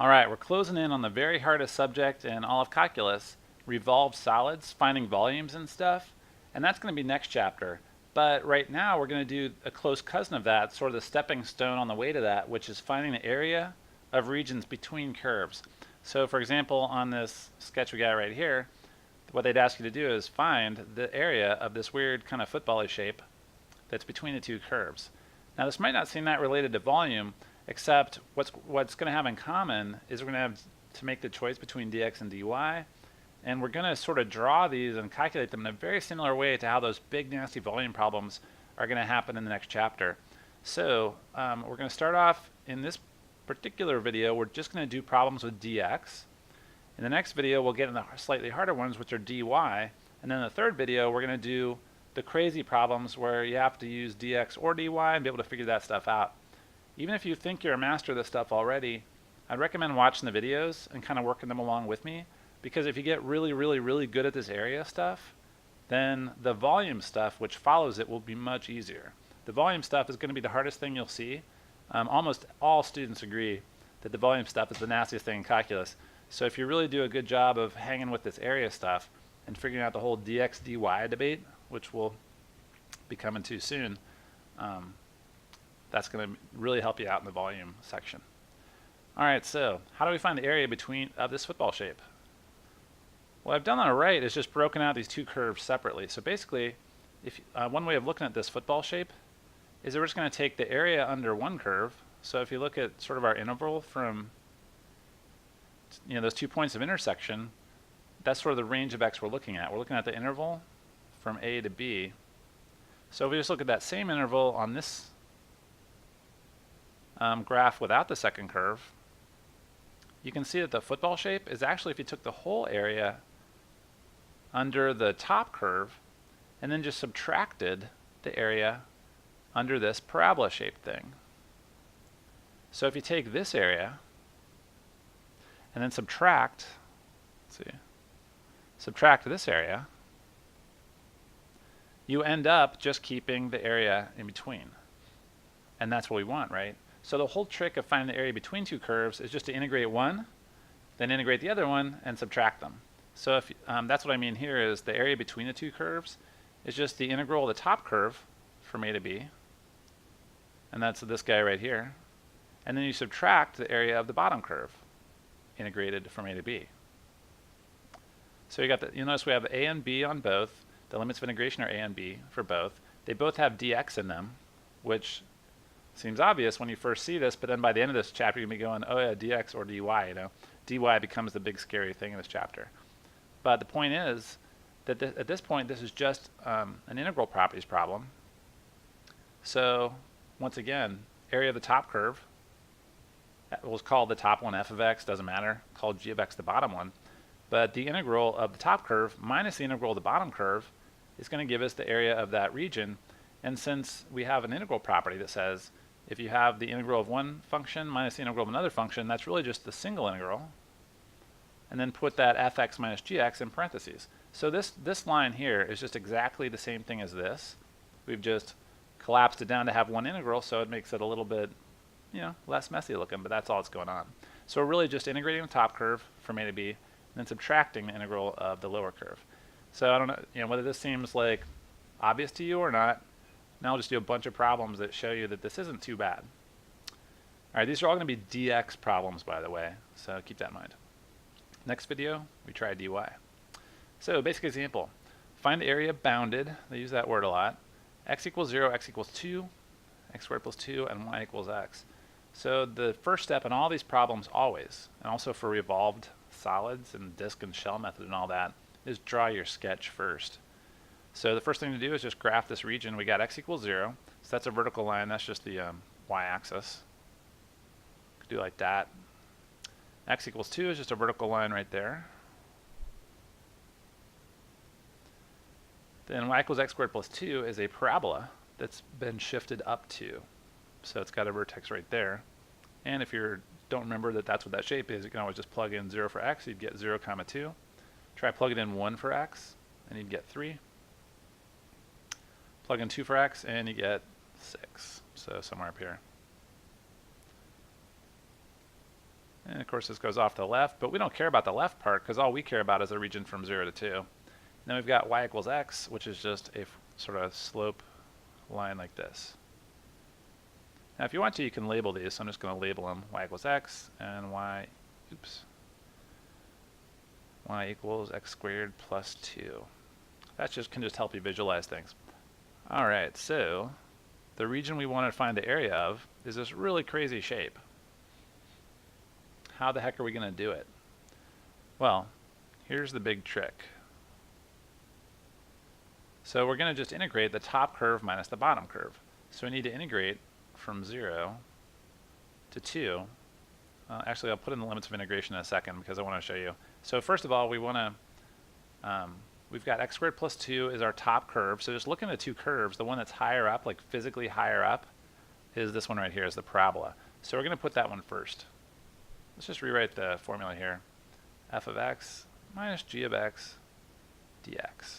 All right, we're closing in on the very hardest subject in all of calculus, revolved solids, finding volumes and stuff, and that's going to be next chapter. But right now we're going to do a close cousin of that, sort of the stepping stone on the way to that, which is finding the area of regions between curves. So for example, on this sketch we got right here, what they'd ask you to do is find the area of this weird kind of football-y shape that's between the two curves. Now this might not seem that related to volume, except what's going to have in common is we're going to have to make the choice between dx and dy, and we're going to sort of draw these and calculate them in a very similar way to how those big nasty volume problems are going to happen in the next chapter. So we're going to start off in this particular video, we're just going to do problems with dx. In the next video we'll get in the slightly harder ones, which are dy, and then in the third video we're going to do the crazy problems where you have to use dx or dy and be able to figure that stuff out. Even if you think you're a master of this stuff already, I'd recommend watching the videos and kind of working them along with me, because if you get really good at this area stuff, then the volume stuff which follows it will be much easier. The volume stuff is going to be the hardest thing you'll see. Almost all students agree that the volume stuff is the nastiest thing in calculus. So if you really do a good job of hanging with this area stuff and figuring out the whole dx dy debate, which we'll be coming to soon, that's going to really help you out in the volume section. Alright, so how do we find the area between of this football shape? What I've done on the right is just broken out these two curves separately. So basically, if one way of looking at this football shape is that we're just going to take the area under one curve. So if you look at sort of our interval from those 2 points of intersection, that's sort of the range of x we're looking at. We're looking at the interval from A to B. So if we just look at that same interval on this graph without the second curve, you can see that the football shape is actually if you took the whole area under the top curve and then just subtracted the area under this parabola shaped thing. So if you take this area and then subtract this area, you end up just keeping the area in between. And that's what we want, right? So the whole trick of finding the area between two curves is just to integrate one, then integrate the other one, and subtract them. So if that's what I mean here is the area between the two curves is just the integral of the top curve from A to B, and that's this guy right here. And then you subtract the area of the bottom curve, integrated from A to B. So you'll notice we have A and B on both. The limits of integration are A and B for both. They both have dx in them, which seems obvious when you first see this, but then by the end of this chapter you'll be going, oh yeah, dx or dy, dy becomes the big scary thing in this chapter. But the point is that at this point this is just an integral properties problem. So once again, area of the top curve, we'll call the top one f of x, doesn't matter, call g of x the bottom one, but the integral of the top curve minus the integral of the bottom curve is going to give us the area of that region. And since we have an integral property that says if you have the integral of one function minus the integral of another function, that's really just the single integral, and then put that fx minus gx in parentheses. So this line here is just exactly the same thing as this. We've just collapsed it down to have one integral, so it makes it a little bit less messy looking, but that's all that's going on. So we're really just integrating the top curve from A to B and then subtracting the integral of the lower curve. So I don't know whether this seems like obvious to you or not. Now I'll just do a bunch of problems that show you that this isn't too bad. Alright, these are all going to be dx problems, by the way, so keep that in mind. Next video, we try dy. So basic example, find the area bounded, they use that word a lot, x equals 0, x equals 2, x squared plus 2, and y equals x. So the first step in all these problems always, and also for revolved solids and disk and shell method and all that, is draw your sketch first. So the first thing to do is just graph this region. We got x equals 0, so that's a vertical line, that's just the y-axis. Could do like that. X equals 2 is just a vertical line right there. Then y equals x squared plus 2 is a parabola that's been shifted up 2. So it's got a vertex right there. And if you don't remember that that's what that shape is, you can always just plug in 0 for x, you'd get 0, 2. Try plugging in 1 for x, and you'd get 3. Plug in 2 for x, and you get 6. So somewhere up here. And of course this goes off to the left, but we don't care about the left part because all we care about is the region from 0 to 2. And then we've got y equals x, which is just a sort of slope line like this. Now if you want to, you can label these. So I'm just going to label them y equals x and y equals x squared plus 2. That can just help you visualize things. All right, so the region we want to find the area of is this really crazy shape. How the heck are we going to do it? Well, here's the big trick. So we're going to just integrate the top curve minus the bottom curve. So we need to integrate from 0 to 2. Actually, I'll put in the limits of integration in a second because I want to show you. So first of all, we want to, we've got x squared plus 2 is our top curve. So just looking at the two curves, the one that's higher up, like physically higher up, is this one right here, is the parabola. So we're going to put that one first. Let's just rewrite the formula here. F of x minus g of x dx.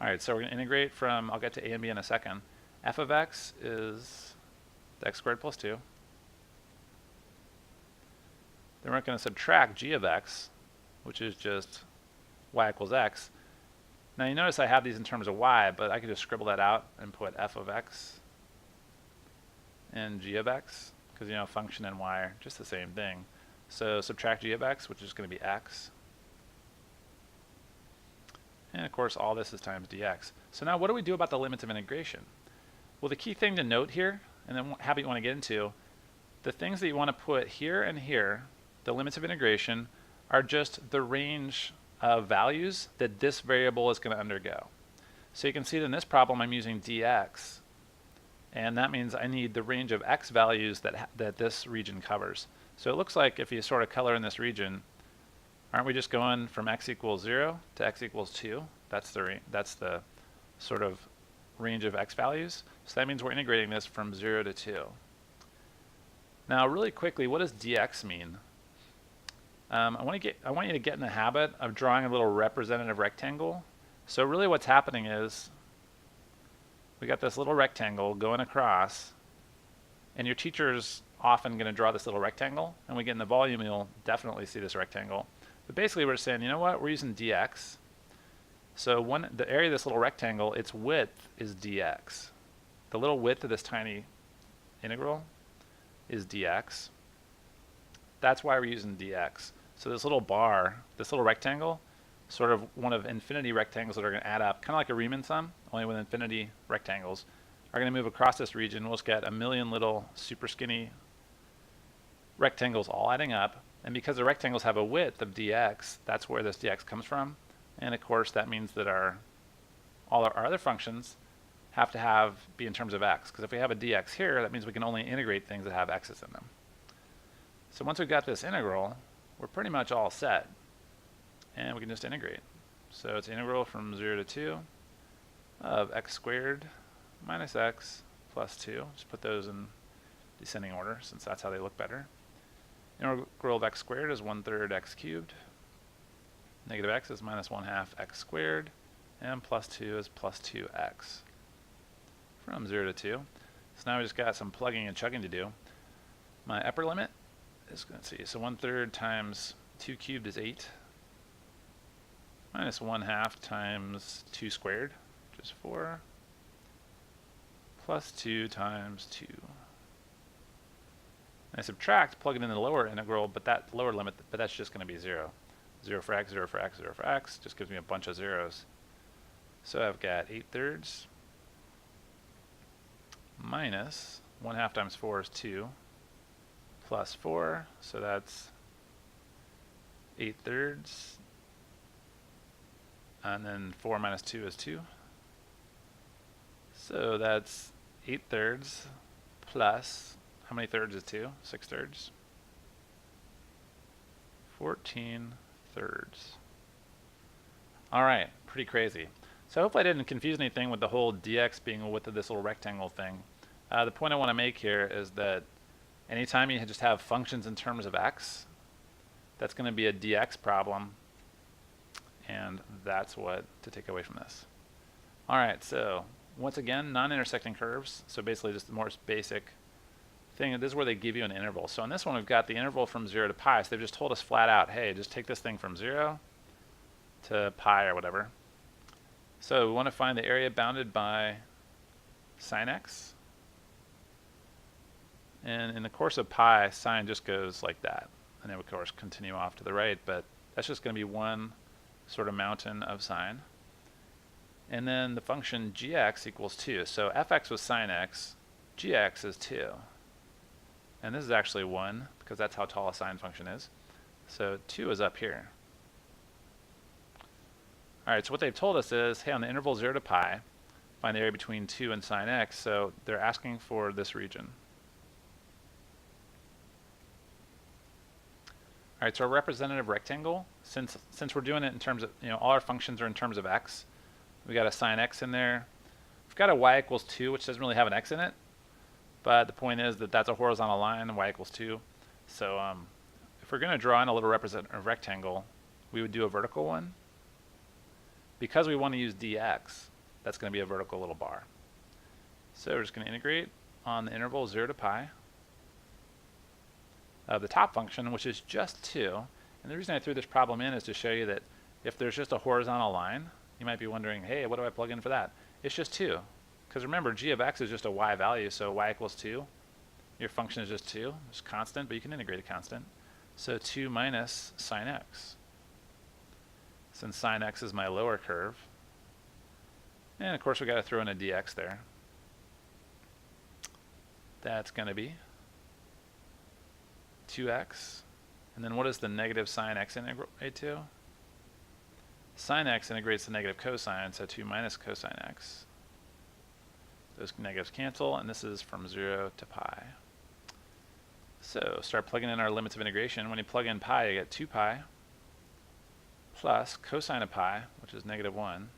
All right, so we're going to integrate from, I'll get to a and b in a second. F of x is the x squared plus 2. Then we're going to subtract g of x, which is just y equals x. Now you notice I have these in terms of y, but I could just scribble that out and put f of x and g of x, because you know function and y are just the same thing. So subtract g of x, which is going to be x. And of course all this is times dx. So now what do we do about the limits of integration? Well, the key thing to note here, and then how you want to get into, the things that you want to put here and here, the limits of integration, are just the range of values that this variable is going to undergo. So you can see that in this problem I'm using dx, and that means I need the range of x values that this region covers. So it looks like if you sort of color in this region, aren't we just going from x equals 0 to x equals 2? That's the sort of range of x values. So that means we're integrating this from 0 to 2. Now really quickly, what does dx mean? I want you to get in the habit of drawing a little representative rectangle. So really what's happening is we got this little rectangle going across, and your teacher's often going to draw this little rectangle, and we get in the volume, you'll definitely see this rectangle. But basically we're saying, you know what, we're using dx. So the area of this little rectangle, its width is dx. The little width of this tiny integral is dx. That's why we're using dx. So this little bar, this little rectangle, sort of one of infinity rectangles that are going to add up, kind of like a Riemann sum, only with infinity rectangles, are going to move across this region. We'll just get a million little super skinny rectangles all adding up. And because the rectangles have a width of dx, that's where this dx comes from. And of course that means that all our other functions have to be in terms of x. Because if we have a dx here, that means we can only integrate things that have x's in them. So once we've got this integral, we're pretty much all set. And we can just integrate. So it's integral from 0 to 2 of x squared minus x plus 2. Just put those in descending order since that's how they look better. Integral of x squared is 1/3 x cubed. Negative x is minus 1/2 x squared. And plus 2 is plus 2x from 0 to 2. So now we just got some plugging and chugging to do. My upper limit is, let's see, so 1/3 times 2 cubed is 8. Minus 1/2 times 2 squared, which is 4. Plus 2 times 2. I subtract, plug it in the lower integral, but that lower limit, but that's just going to be 0. 0 for x, 0 for x, 0 for x, just gives me a bunch of zeros. So I've got 8/3 minus 1/2 times 4 is 2, plus 4, so that's 8/3, and then 4 minus 2 is 2. So that's 8/3 plus, how many thirds is 2? 6/3. 14/3. All right, pretty crazy. So hopefully I didn't confuse anything with the whole dx being the width of this little rectangle thing. The point I want to make here is that anytime you just have functions in terms of x, that's going to be a dx problem, and that's what to take away from this. All right, so once again, non-intersecting curves, so basically just the more basic thing, this is where they give you an interval. So in this one, we've got the interval from 0 to pi. So they've just told us flat out, hey, just take this thing from 0 to pi or whatever. So we want to find the area bounded by sine x. And in the course of pi, sine just goes like that. And then we, of course, continue off to the right, but that's just going to be one sort of mountain of sine. And then the function gx equals 2. So fx was sine x, gx is 2. And this is actually 1, because that's how tall a sine function is. So 2 is up here. All right, so what they've told us is, hey, on the interval 0 to pi, find the area between 2 and sine x. So they're asking for this region. All right, so our representative rectangle, since we're doing it in terms of, all our functions are in terms of x, we got a sine x in there. We've got a y equals 2, which doesn't really have an x in it, but the point is that that's a horizontal line, and y equals 2. So if we're going to draw in a little representative rectangle, we would do a vertical one. Because we want to use dx, that's going to be a vertical little bar. So we're just going to integrate on the interval 0 to pi of the top function, which is just 2. And the reason I threw this problem in is to show you that if there's just a horizontal line, you might be wondering, hey, what do I plug in for that? It's just 2. Because remember, g of x is just a y value, so y equals 2. Your function is just 2. It's constant, but you can integrate a constant. So 2 minus sine x. Since sine x is my lower curve. And of course, we've got to throw in a dx there. That's going to be 2x. And then what does the negative sine x integrate to? Sine x integrates to negative cosine, so 2 minus cosine x. Those negatives cancel, and this is from 0 to pi. So start plugging in our limits of integration. When you plug in pi, you get 2 pi plus cosine of pi, which is negative 1.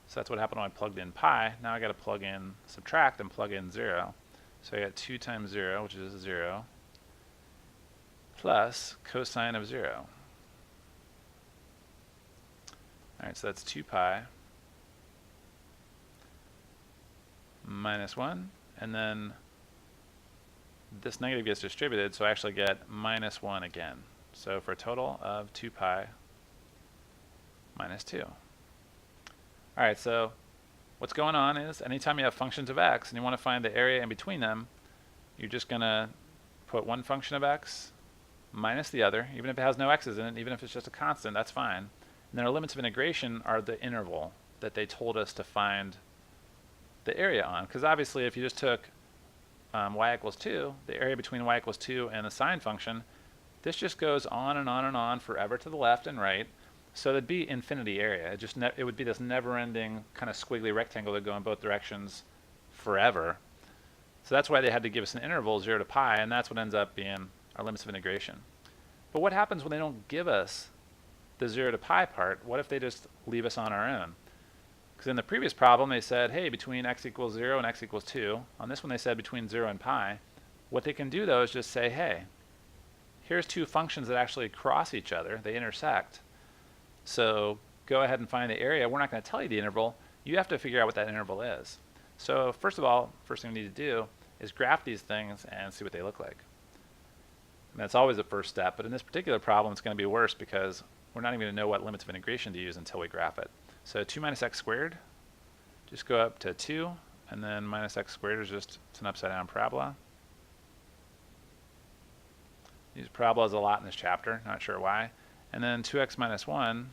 So that's what happened when I plugged in pi. Now I got to plug in, subtract, and plug in 0. So I got 2 times 0, which is 0, plus cosine of 0. All right, so that's 2 pi minus 1, and then this negative gets distributed, so I actually get minus 1 again. So for a total of 2 pi minus 2. All right, so what's going on is anytime you have functions of x and you want to find the area in between them, you're just going to put one function of x minus the other, even if it has no x's in it, even if it's just a constant, that's fine. And then our limits of integration are the interval that they told us to find the area on. Because obviously if you just took y equals 2, the area between y equals 2 and the sine function, this just goes on and on and on forever to the left and right. So there'd be infinity area. It would be this never-ending kind of squiggly rectangle that would go in both directions forever. So that's why they had to give us an interval 0 to pi, and that's what ends up being our limits of integration. But what happens when they don't give us the 0 to pi part? What if they just leave us on our own? Because in the previous problem they said, hey, between x equals 0 and x equals 2. On this one they said between 0 and pi. What they can do though is just say, hey, here's two functions that actually cross each other. They intersect. So go ahead and find the area. We're not going to tell you the interval. You have to figure out what that interval is. So first of all, first thing we need to do is graph these things and see what they look like. And that's always the first step, but in this particular problem it's going to be worse because we're not even going to know what limits of integration to use until we graph it. So 2 minus x squared, just go up to 2, and then minus x squared is just, it's an upside down parabola. Use parabolas a lot in this chapter, not sure why. And then 2x minus 1,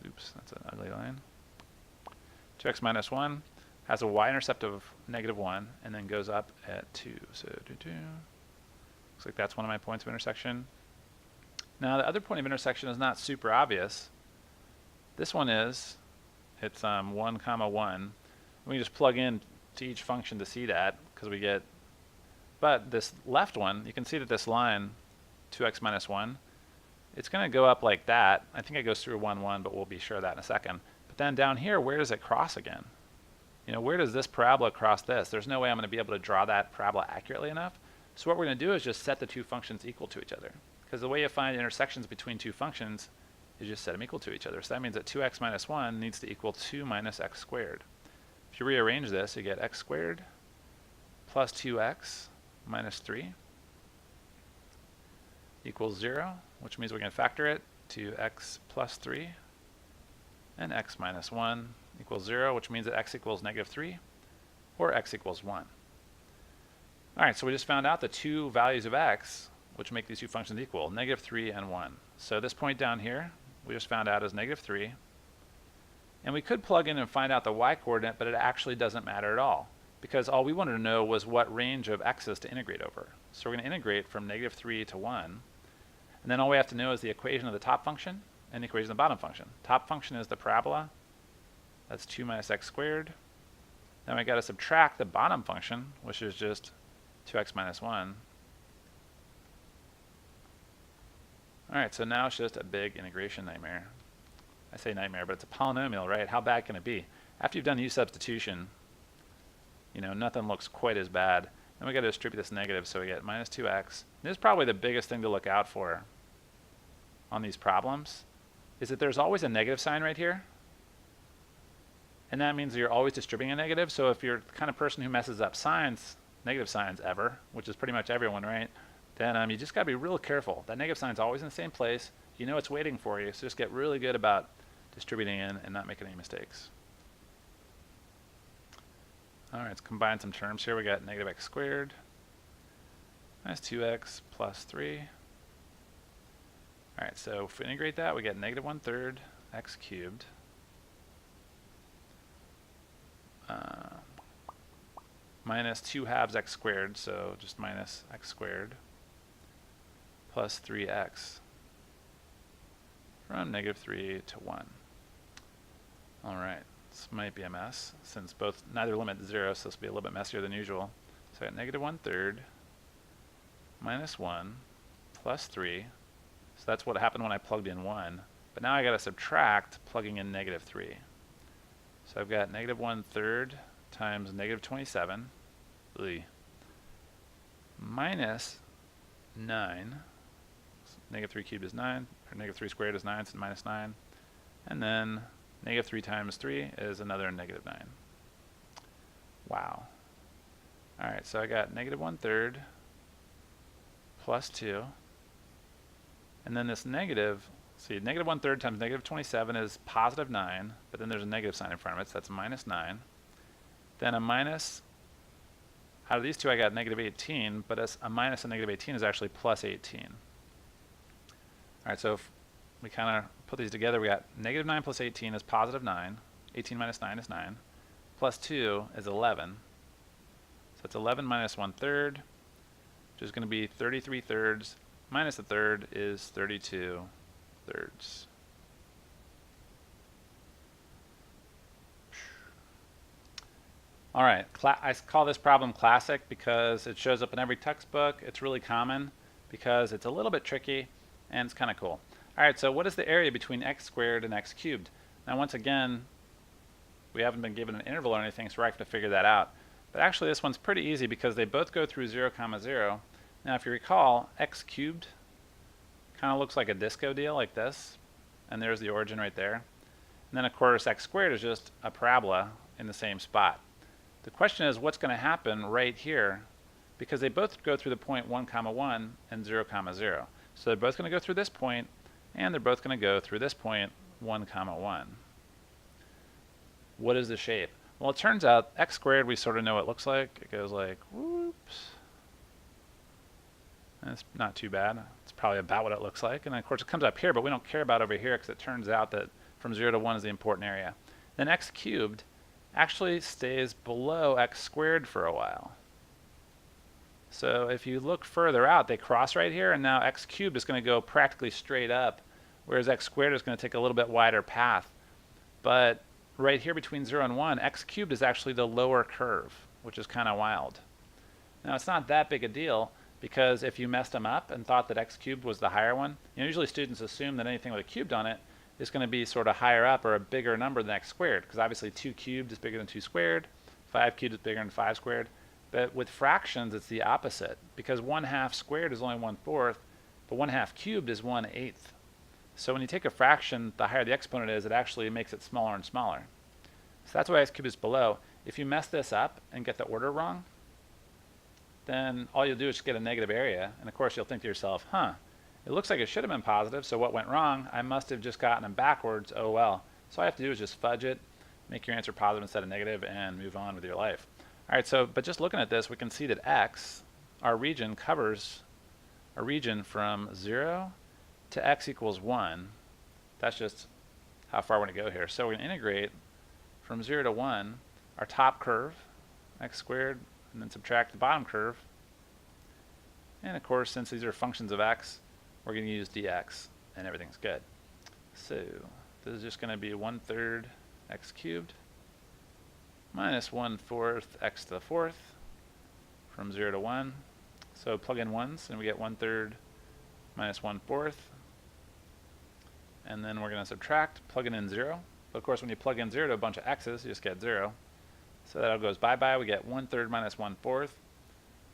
oops, that's an ugly line. 2x minus 1 has a y-intercept of negative 1, and then goes up at 2. So looks like that's one of my points of intersection. Now the other point of intersection is not super obvious. This one is, it's 1 comma 1. We can just plug in to each function to see that, because we get, but this left one, you can see that this line, 2x minus 1, it's going to go up like that. I think it goes through 1, 1, but we'll be sure of that in a second. But then down here, where does it cross again? You know, where does this parabola cross this? There's no way I'm going to be able to draw that parabola accurately enough. So what we're going to do is just set the two functions equal to each other. Because the way you find intersections between two functions is just set them equal to each other. So that means that 2x minus 1 needs to equal 2 minus x squared. If you rearrange this, you get x squared plus 2x minus 3 equals 0, which means we can factor it to x plus 3, and x minus 1 equals 0, which means that x equals negative 3, or x equals 1. All right, so we just found out the two values of x which make these two functions equal, negative 3 and 1. So this point down here, we just found out is negative 3. And we could plug in and find out the y-coordinate, but it actually doesn't matter at all, because all we wanted to know was what range of x's to integrate over. So we're going to integrate from negative 3 to 1. And then all we have to know is the equation of the top function and the equation of the bottom function. Top function is the parabola. That's 2 minus x squared. Then we got to subtract the bottom function, which is just 2x minus 1. All right, so now it's just a big integration nightmare. I say nightmare, but it's a polynomial, right? How bad can it be? After you've done u substitution, you know, nothing looks quite as bad. Then we got to distribute this negative, so we get minus 2x. This is probably the biggest thing to look out for on these problems, is that there's always a negative sign right here. And that means that you're always distributing a negative. So if you're the kind of person who messes up signs, negative signs ever, which is pretty much everyone, right? Then you just got to be real careful. That negative sign is always in the same place. You know it's waiting for you, so just get really good about distributing in and not making any mistakes. All right, let's combine some terms here. We got negative x squared minus 2x plus 3. All right, so if we integrate that, we get negative 1/3 x cubed minus 2/2 x squared, so just minus x squared, plus 3x from negative 3 to 1. All right, this might be a mess since neither limit is 0, so this will be a little bit messier than usual. So I got negative 1/3 minus 1 plus 3. So that's what happened when I plugged in 1. But now I got to subtract plugging in negative 3. So I've got negative 1/3 times negative 27 minus 9. So negative 3 cubed is 9, or negative 3 squared is 9, so minus 9. And then negative 3 times 3 is another negative 9. Wow. All right, so I got negative 1/3 plus 2. And then this negative, see, negative 1/3 times negative 27 is positive 9, but then there's a negative sign in front of it, so that's minus 9. Then a minus, out of these two I got negative 18, but a minus and negative 18 is actually plus 18. All right, so if we kind of put these together, we got negative 9 plus 18 is positive 9. 18 minus 9 is 9. Plus 2 is 11. So it's 11 minus 1/3, which is going to be 33/3. Minus 1/3 is 32/3. All right, I call this problem classic because it shows up in every textbook. It's really common because it's a little bit tricky and it's kind of cool. All right, so what is the area between x squared and x cubed? Now once again, we haven't been given an interval or anything, so we're going to figure that out. But actually this one's pretty easy because they both go through 0, 0. Now if you recall, x cubed kind of looks like a disco deal like this, and there's the origin right there. And then of course x squared is just a parabola in the same spot. The question is what's going to happen right here, because they both go through the point 1, 1 and 0, 0. So they're both going to go through this point, and they're both going to go through this point 1, 1. What is the shape? Well, it turns out x squared, we sort of know what it looks like. It goes like, whoops. And it's not too bad. It's probably about what it looks like. And then of course it comes up here, but we don't care about over here because it turns out that from 0 to 1 is the important area. Then x cubed actually stays below x squared for a while. So if you look further out, they cross right here, and now x cubed is going to go practically straight up, whereas x squared is going to take a little bit wider path. But right here between 0 and 1, x cubed is actually the lower curve, which is kind of wild. Now it's not that big a deal, because if you messed them up and thought that x cubed was the higher one, usually students assume that anything with a cubed on it is going to be sort of higher up or a bigger number than x squared, because obviously 2 cubed is bigger than 2 squared, 5 cubed is bigger than 5 squared. But with fractions, it's the opposite, because 1/2 squared is only 1/4, but 1/2 cubed is 1/8. So when you take a fraction, the higher the exponent is, it actually makes it smaller and smaller. So that's why x cubed is below. If you mess this up and get the order wrong, then all you'll do is just get a negative area. And of course you'll think to yourself, huh, it looks like it should have been positive, so what went wrong? I must have just gotten them backwards. Oh well. So all you have to do is just fudge it, make your answer positive instead of negative, and move on with your life. All right, so, but just looking at this, we can see that x, our region, covers a region from 0 to x equals 1. That's just how far we're going to go here. So we're going to integrate from 0 to 1, our top curve, x squared, and then subtract the bottom curve. And of course, since these are functions of x, we're going to use dx, and everything's good. So this is just going to be 1/3 x cubed minus 1/4 x to the 4th from 0 to 1. So plug in 1s, and we get 1/3 minus 1/4. And then we're going to subtract, plugging in 0. But of course, when you plug in 0 to a bunch of x's, you just get 0. So that all goes bye-bye. We get 1/3 minus 1/4.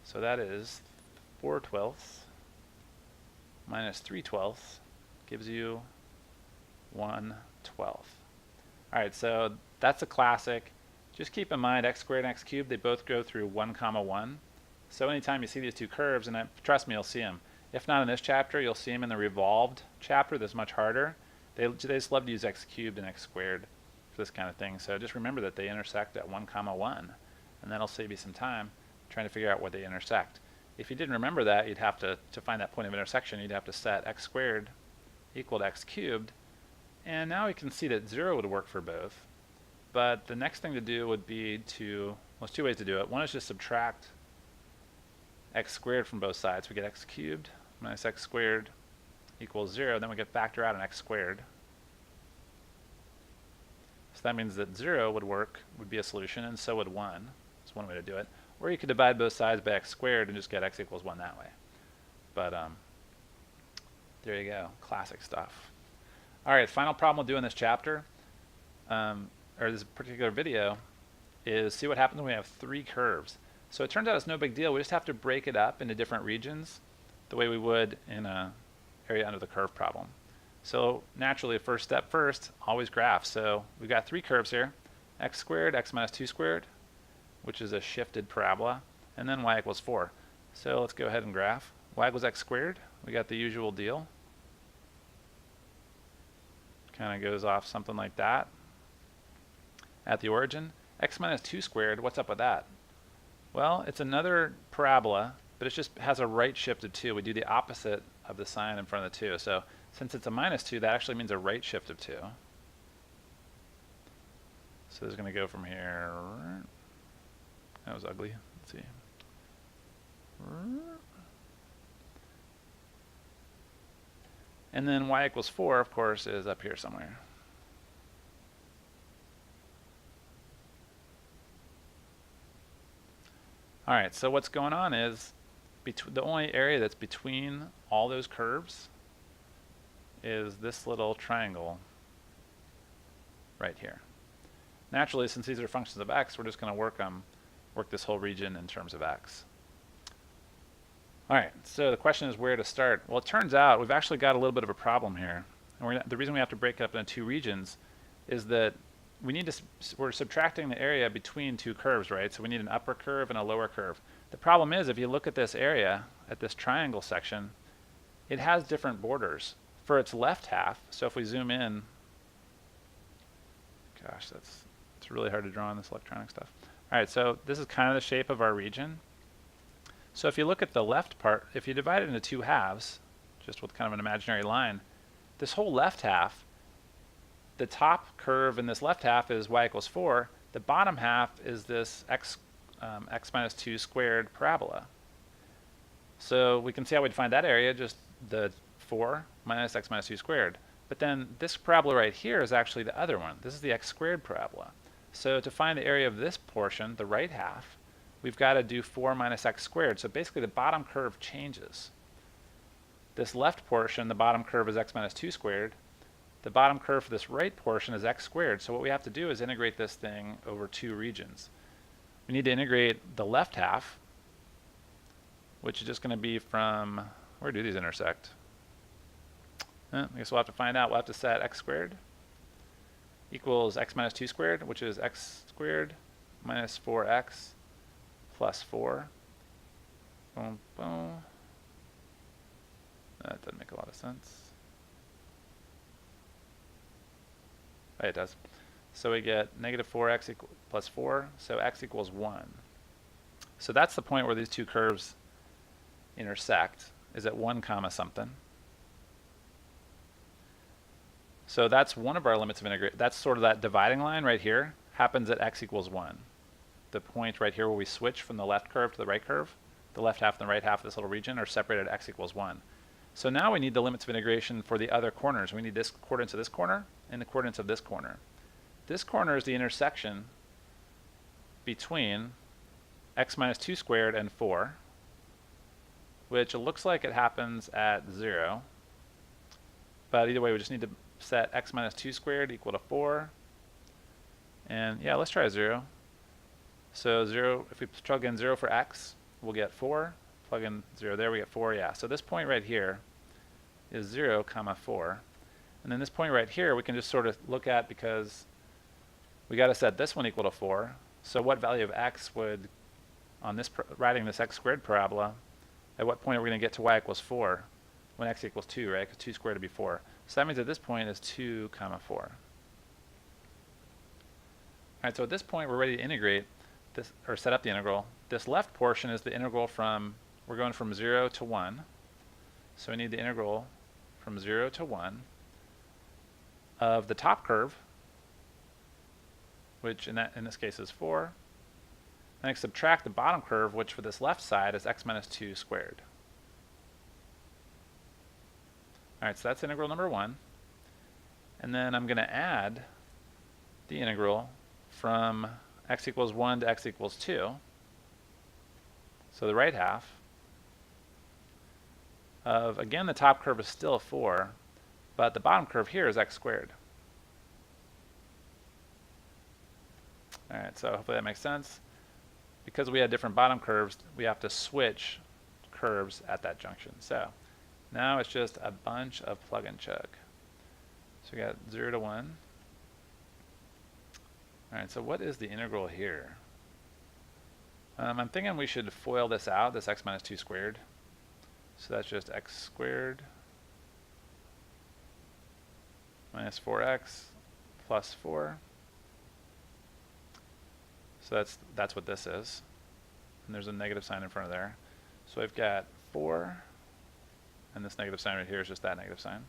So that is 4/12 minus 3/12 gives you 1/12. All right, so that's a classic. Just keep in mind x squared and x cubed, they both go through 1, 1. So anytime you see these two curves, and trust me, you'll see them. If not in this chapter, you'll see them in the revolved chapter that's much harder. They just love to use x cubed and x squared for this kind of thing. So just remember that they intersect at 1, 1, and that'll save you some time trying to figure out where they intersect. If you didn't remember that, you'd have to find that point of intersection, you'd have to set x squared equal to x cubed. And now we can see that 0 would work for both. But the next thing to do would be to, well, there's two ways to do it. One is just subtract x squared from both sides. We get x cubed minus x squared equals 0. Then we get factor out an x squared. So that means that 0 would be a solution, and so would 1. That's one way to do it. Or you could divide both sides by x squared and just get x equals 1 that way. But there you go, classic stuff. All right, final problem we'll do in this chapter, or this particular video, is see what happens when we have 3 curves. So it turns out it's no big deal. We just have to break it up into different regions the way we would in an area under the curve problem. So naturally, first step first, always graph. So we've got 3 curves here, x squared, x minus 2 squared, which is a shifted parabola, and then y equals 4. So let's go ahead and graph. Y equals x squared, we got the usual deal. Kind of goes off something like that. At the origin, x minus 2 squared, what's up with that? Well, it's another parabola, but it just has a right shift of 2. We do the opposite of the sign in front of the 2. So since it's a minus 2, that actually means a right shift of 2. So this is going to go from here. That was ugly. Let's see. And then y equals 4, of course, is up here somewhere. All right, so what's going on is the only area that's between all those curves is this little triangle right here. Naturally, since these are functions of x, we're just going to work this whole region in terms of x. All right, so the question is where to start. Well, it turns out we've actually got a little bit of a problem here. And the reason we have to break it up into 2 regions is that we're subtracting the area between 2 curves, right? So we need an upper curve and a lower curve. The problem is if you look at this area, at this triangle section, it has different borders. For its left half, so if we zoom in, gosh, it's really hard to draw on this electronic stuff. All right, so this is kind of the shape of our region. So if you look at the left part, if you divide it into 2 halves, just with kind of an imaginary line, this whole left half, the top curve in this left half is y equals 4. The bottom half is this x minus 2 squared parabola. So we can see how we'd find that area, just the 4 minus x minus 2 squared. But then this parabola right here is actually the other one. This is the x squared parabola. So to find the area of this portion, the right half, we've got to do 4 minus x squared. So basically the bottom curve changes. This left portion, the bottom curve is x minus 2 squared. The bottom curve for this right portion is x squared. So what we have to do is integrate this thing over 2 regions. We need to integrate the left half, which is just going to be from, where do these intersect? I guess we'll have to find out. We'll have to set x squared equals x minus 2 squared, which is x squared minus 4x plus 4. Boom, boom. That doesn't make a lot of sense. Oh, it does. So we get negative 4x plus 4, so x equals 1. So that's the point where these two curves intersect, is at 1 comma something. So that's one of our limits of integration. That's sort of that dividing line right here, happens at x equals 1. The point right here where we switch from the left curve to the right curve, the left half and the right half of this little region are separated at x equals 1. So now we need the limits of integration for the other corners. We need this coordinates of this corner and the coordinates of this corner. This corner is the intersection between x minus 2 squared and 4, which it looks like it happens at 0. But either way, we just need to set x minus 2 squared equal to 4. And yeah, let's try 0. So 0, if we plug in 0 for x, we'll get 4. Plug in 0 there, we get 4. Yeah, so this point right here is 0 comma 4. And then this point right here we can just sort of look at, because we got to set this one equal to 4. So what value of x would, on this writing this x squared parabola, at what point are we going to get to y equals 4 when x equals 2, right? Because 2 squared would be 4. So that means at this point is 2 comma 4. All right, so at this point we're ready to integrate this, or set up the integral. This left portion is the integral from, we're going from 0 to 1. So we need the integral from 0 to 1 of the top curve, which in this case is 4. Then I subtract the bottom curve, which for this left side is x minus 2 squared. Alright, so that's integral number 1. And then I'm going to add the integral from x equals 1 to x equals 2. So the right half of, again, the top curve is still 4, but the bottom curve here is x squared. Alright, so hopefully that makes sense. Because we had different bottom curves, we have to switch curves at that junction. So now it's just a bunch of plug and chug. So we got 0 to 1. Alright, so what is the integral here? I'm thinking we should FOIL this out, this x minus 2 squared. So that's just x squared minus 4x plus 4. So that's what this is. And there's a negative sign in front of there. So I've got 4, and this negative sign right here is just that negative sign.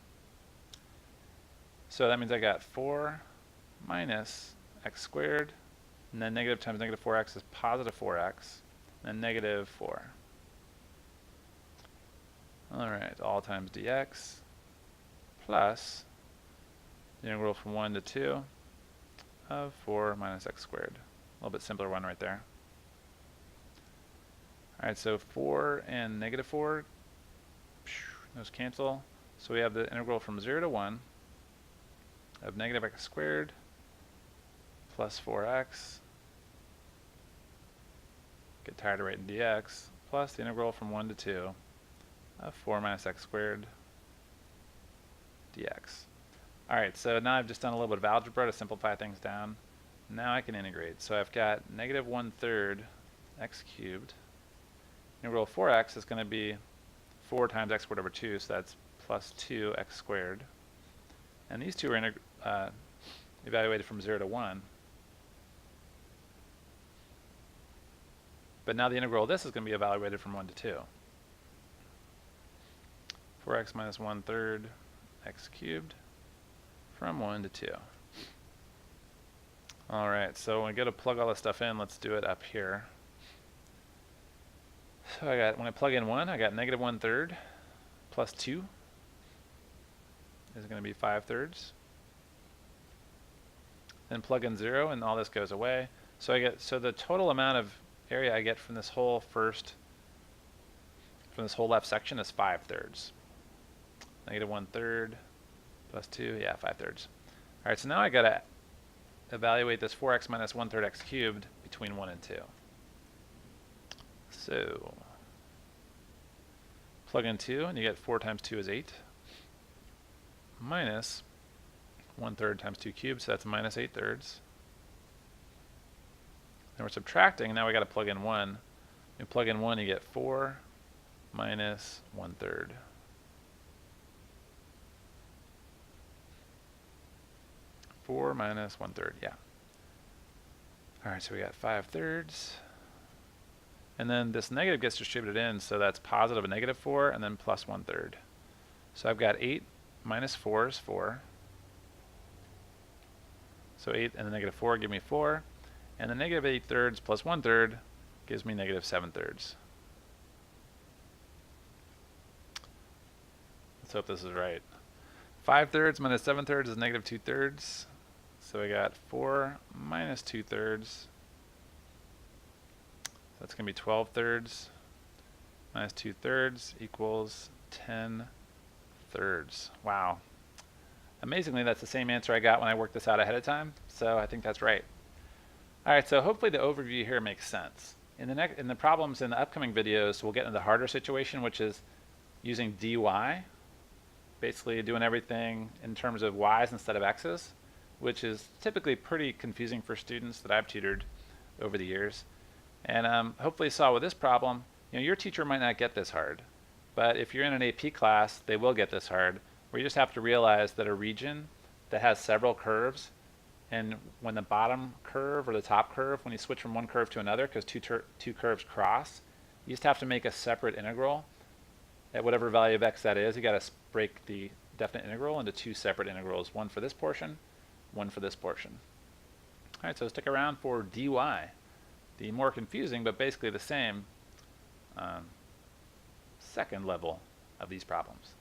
So that means I got 4 minus x squared, and then negative times negative 4x is positive 4x, and then negative 4. Alright, all times dx plus the integral from 1 to 2 of 4 minus x squared. A little bit simpler one right there. Alright, so 4 and negative 4, those cancel. So we have the integral from 0 to 1 of negative x squared plus 4x, get tired of writing dx, plus the integral from 1 to 2 of 4 minus x squared dx. Alright, so now I've just done a little bit of algebra to simplify things down. Now I can integrate. So I've got negative 1/3 x cubed. Integral of 4x is going to be 4 times x squared over 2, so that's plus 2x squared. And these two are evaluated from 0 to 1. But now the integral of this is going to be evaluated from 1 to 2. 4x minus 1/3 x cubed from 1 to 2. Alright, so when I go to plug all this stuff in, let's do it up here. So when I plug in 1, I got negative 1/3 plus 2 is going to be 5/3. Then plug in 0 and all this goes away. So the total amount of area I get from this whole left section is 5/3. Negative 1/3 plus 2, yeah, 5/3. Alright, so now I got to evaluate this 4x minus 1/3 x cubed between 1 and 2. So plug in 2 and you get 4 times 2 is 8 minus 1/3 times 2 cubed, so that's minus 8/3. Then we're subtracting, now we got to plug in 1. You plug in 1, you get 4 minus 1/3. Four minus 1/3, yeah. All right, so we got 5/3. And then this negative gets distributed in, so that's positive a negative 4, and then plus 1/3. So I've got 8 minus 4 is 4. So 8 and the negative 4 give me 4. And the negative 8/3 plus 1/3 gives me negative 7/3. Let's hope this is right. 5/3 minus 7/3 is negative 2/3. So I got 4 minus 2/3. That's going to be 12/3 minus 2/3 equals 10/3. Wow. Amazingly, that's the same answer I got when I worked this out ahead of time, so I think that's right. All right, so hopefully the overview here makes sense. In the problems in the upcoming videos, we'll get into the harder situation, which is using dy, basically doing everything in terms of y's instead of x's, which is typically pretty confusing for students that I've tutored over the years. And hopefully you saw with this problem, your teacher might not get this hard, but if you're in an AP class, they will get this hard, where you just have to realize that a region that has several curves, and when the bottom curve or the top curve, when you switch from one curve to another, because two curves cross, you just have to make a separate integral at whatever value of x that is. You got to break the definite integral into two separate integrals, one for this portion, one for this portion. All right, so stick around for dy, the more confusing but basically the same second level of these problems.